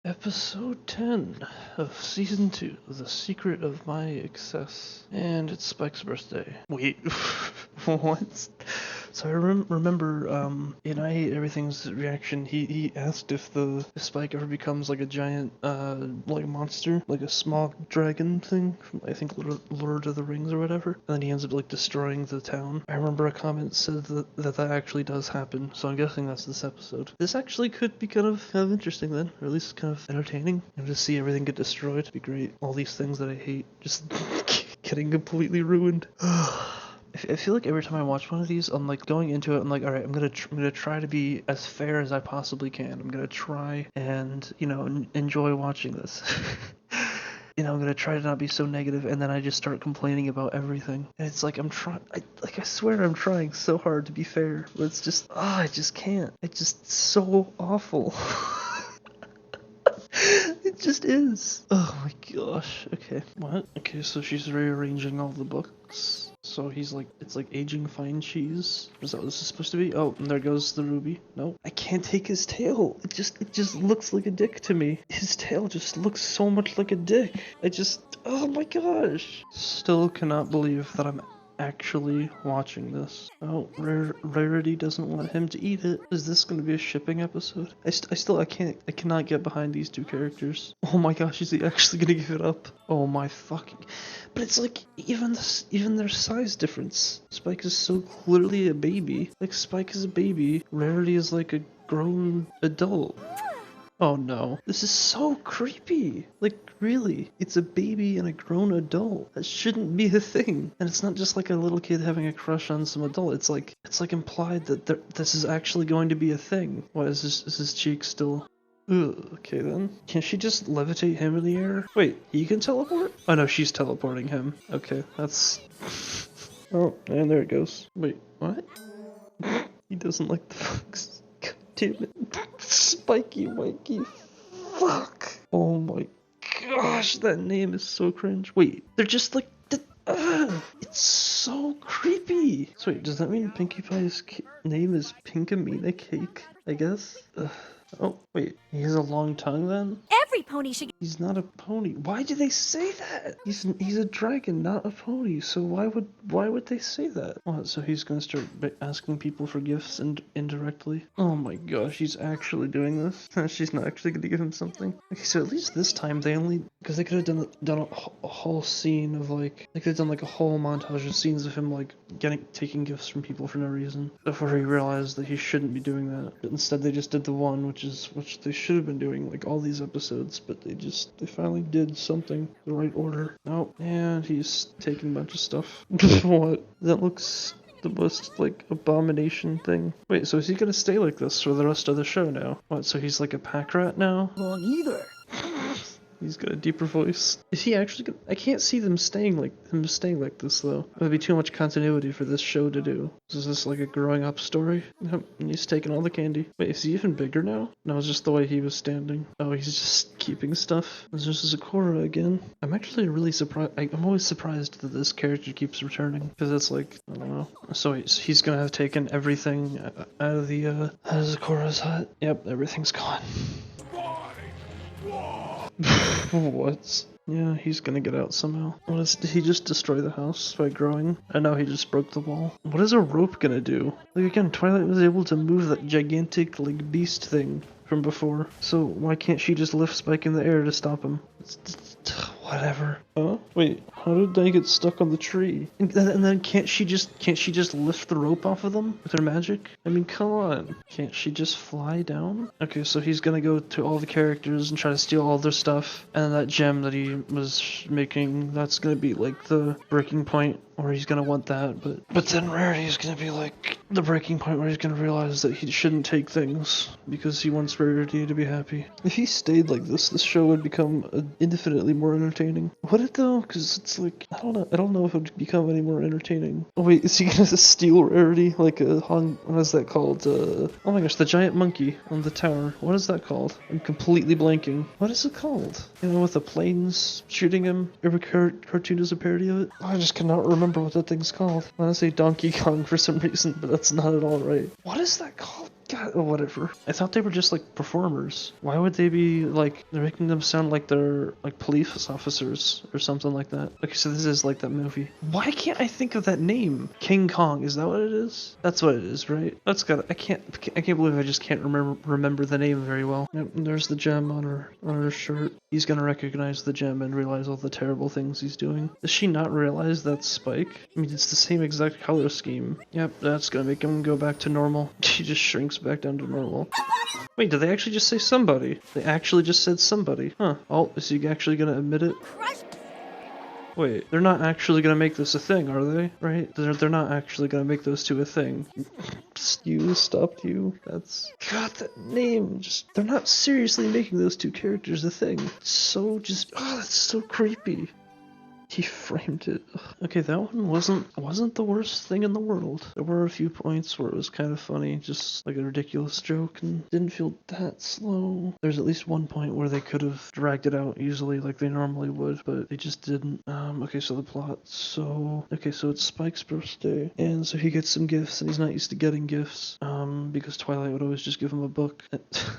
Episode 10 of Season 2, The Secret of My Excess. And it's Spike's birthday. Wait, what? So I remember, in I Hate Everything's reaction, he asked if Spike ever becomes like a giant, like monster, like a smog dragon thing from, I think, Lord of the Rings or whatever. And then he ends up like destroying the town. I remember a comment said that actually does happen, so I'm guessing that's this episode. This actually could be kind of interesting then, or at least kind of entertaining. And to see everything get destroyed would be great. All these things that I hate just getting completely ruined. I feel like every time I watch one of these, I'm like going into it, I'm like, all right, I'm gonna try to be as fair as I possibly can. I'm gonna try and, enjoy watching this. I'm gonna try to not be so negative, and then I just start complaining about everything. And it's like I swear I'm trying so hard to be fair, but it's just, I just can't. It's just so awful. It just is. Oh my gosh. Okay. What? Okay, so she's rearranging all the books. So it's like aging fine cheese. Is that what this is supposed to be? Oh, and there goes the ruby. No, I can't take his tail. It just looks like a dick to me. His tail just looks so much like a dick. Oh my gosh. Still cannot believe that I'm actually watching this. Oh, Rarity doesn't want him to eat it. Is this going to be a shipping episode? I cannot get behind these two characters. Oh my gosh, is he actually going to give it up? Oh my fucking... But it's like, even their size difference. Spike is so clearly a baby. Like, Spike is a baby. Rarity is like a grown adult. Oh no. This is so creepy. Like, really. It's a baby and a grown adult. That shouldn't be a thing. And it's not just like a little kid having a crush on some adult. It's like implied that this is actually going to be a thing. Why is his cheek still... Ugh, okay then. Can she just levitate him in the air? Wait, he can teleport? Oh no, she's teleporting him. Okay, that's... Oh, and there it goes. Wait, what? He doesn't like the bugs. God damn it. Spiky Mikey. Fuck. Oh my gosh, that name is so cringe. Wait, they're just like... it's so creepy. So wait, does that mean Pinkie Pie's name is Pinkamena Cake? I guess? Oh, wait, he has a long tongue then? Every pony should... He's not a pony. Why do they say that? He's a dragon, not a pony. So why would they say that? What, so he's gonna start asking people for gifts and indirectly? Oh my gosh, he's actually doing this? She's not actually gonna give him something? Okay, so at least this time they only... Because they could have done a whole scene of like... They could have done like a whole montage of scenes of him like taking gifts from people for no reason. Before he realized that he shouldn't be doing that. But instead they just did the one, which they should have been doing like all these episodes, but they finally did something the right order. Oh, and he's taking a bunch of stuff. What? That looks the most like abomination thing. Wait, so is he gonna stay like this for the rest of the show now? What, so he's like a pack rat now? Wrong either. He's got a deeper voice. Is he actually gonna... I can't see them staying like this though. It would be too much continuity for this show to do. Is this like a growing up story? Yep, and he's taking all the candy. Wait, is he even bigger now? No, it's just the way he was standing. Oh, he's just keeping stuff. There's just Sakura again. I'm actually really surprised. I'm always surprised that this character keeps returning. Because it's like, I don't know. So he's gonna have taken everything out of Sakura's hut. Yep, everything's gone. What? Yeah, he's gonna get out somehow. Did he just destroy the house by growing? I know he just broke the wall. What is a rope gonna do? Like again, Twilight was able to move that gigantic, like, beast thing from before. So why can't she just lift Spike in the air to stop him? Whatever. Huh? Wait, how did they get stuck on the tree? And then can't she just lift the rope off of them with her magic? I mean, come on. Can't she just fly down? Okay, so he's gonna go to all the characters and try to steal all their stuff. And that gem that he was making, that's gonna be like the breaking point where he's gonna want that. But then Rarity's gonna be like the breaking point where he's gonna realize that he shouldn't take things because he wants Rarity to be happy. If he stayed like this show would become infinitely more entertaining. Would it though? Because it's like, I don't know if it would become any more entertaining. Oh wait, is he gonna steal Rarity? Like what is that called? Oh my gosh, the giant monkey on the tower. What is that called? I'm completely blanking. What is it called? You know, with the planes shooting him? Every cartoon is a parody of it? I just cannot remember what that thing's called. I want to say Donkey Kong for some reason, but that's not at all right. What is that called? God, oh, whatever. I thought they were just like performers. Why would they be like, they're making them sound like they're like police officers or something like that. Okay, so this is like that movie. Why can't I think of that name? King Kong, is that what it is? That's what it is, right? That's got, I can't believe I just can't remember the name very well. Yep, and there's the gem on her shirt. He's gonna recognize the gem and realize all the terrible things he's doing. Does she not realize that's Spike? I mean, it's the same exact color scheme. Yep, that's gonna make him go back to normal. She just shrinks back down to normal. Wait, did they actually just say somebody? They actually just said somebody. Huh. Oh, is he actually gonna admit it? Wait, they're not actually gonna make this a thing, are they? Right? They're not actually gonna make those two a thing. You stopped you. That's... God, that name. Just... They're not seriously making those two characters a thing. It's so just... Oh, that's so creepy. He framed it. Ugh. Okay, that one wasn't the worst thing in the world. There were a few points where it was kind of funny, just like a ridiculous joke, and didn't feel that slow. There's at least one point where they could have dragged it out easily like they normally would, but they just didn't. Okay, so the plot. So it's Spike's birthday, and so he gets some gifts, and he's not used to getting gifts, because Twilight would always just give him a book.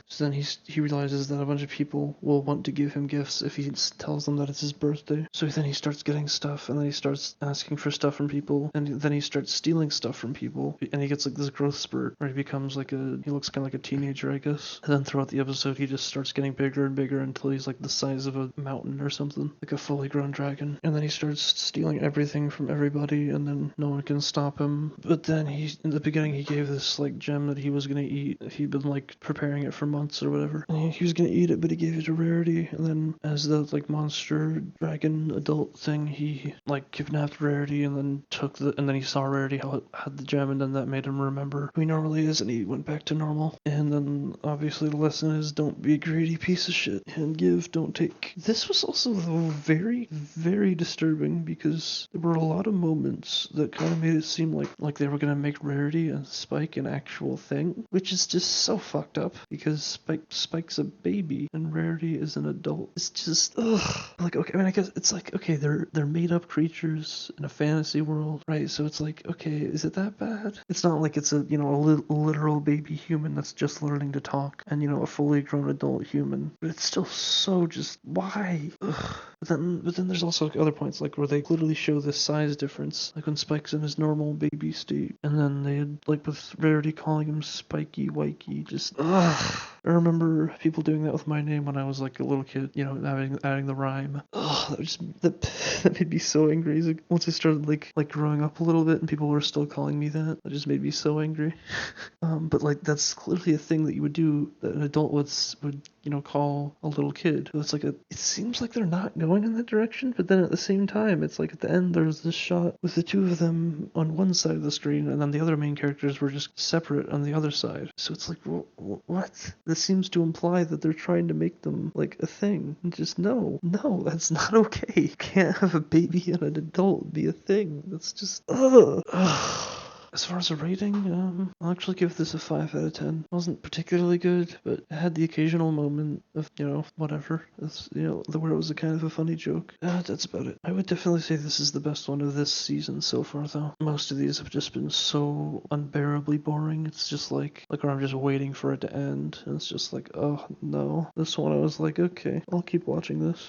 So then he realizes that a bunch of people will want to give him gifts if he tells them that it's his birthday. So then he starts getting stuff, and then he starts asking for stuff from people, and then he starts stealing stuff from people, and he gets like this growth spurt where he becomes like he looks kind of like a teenager, I guess. And then throughout the episode he just starts getting bigger and bigger until he's like the size of a mountain or something, like a fully grown dragon. And then he starts stealing everything from everybody, and then no one can stop him. But then in the beginning he gave this like gem that he was gonna eat. He'd been like preparing it for months or whatever, and he was gonna eat it, but he gave it to Rarity. And then as the like monster dragon adult thing, he like kidnapped Rarity, and then he saw Rarity had the gem, and then that made him remember who he normally is, and he went back to normal. And then obviously the lesson is don't be a greedy piece of shit, and give, don't take. This was also very, very disturbing because there were a lot of moments that kind of made it seem like they were gonna make Rarity and Spike an actual thing, which is just so fucked up because Spike's a baby and Rarity is an adult. It's just ugh. Like, okay, I mean, I guess it's like, okay, they're made up creatures in a fantasy world, right? So it's like, okay, is it that bad? It's not like it's a literal baby human that's just learning to talk, and a fully grown adult human, but it's still so just why? Ugh. But then there's also other points like where they literally show this size difference, like when Spike's in his normal baby state, and then they had like with Rarity calling him Spiky Wikey, just ugh. I remember people doing that with my name when I was like a little kid, adding the rhyme. Ugh, that made me so angry. Once I started like growing up a little bit and people were still calling me that just made me so angry. But like that's clearly a thing that you would do, that an adult would call a little kid. So it's like it seems like they're not going in that direction, but then at the same time, it's like at the end there's this shot with the two of them on one side of the screen, and then the other main characters were just separate on the other side. So it's like, what? This seems to imply that they're trying to make them like a thing. And just no, that's not okay. You can't have a baby and an adult be a thing. That's just ugh. As far as a rating, I'll actually give this a 5 out of 10. It wasn't particularly good, but it had the occasional moment of, whatever. It's, where it was a kind of a funny joke. That's about it. I would definitely say this is the best one of this season so far, though. Most of these have just been so unbearably boring. It's just like where I'm just waiting for it to end, and it's just like, oh, no. This one I was like, okay, I'll keep watching this.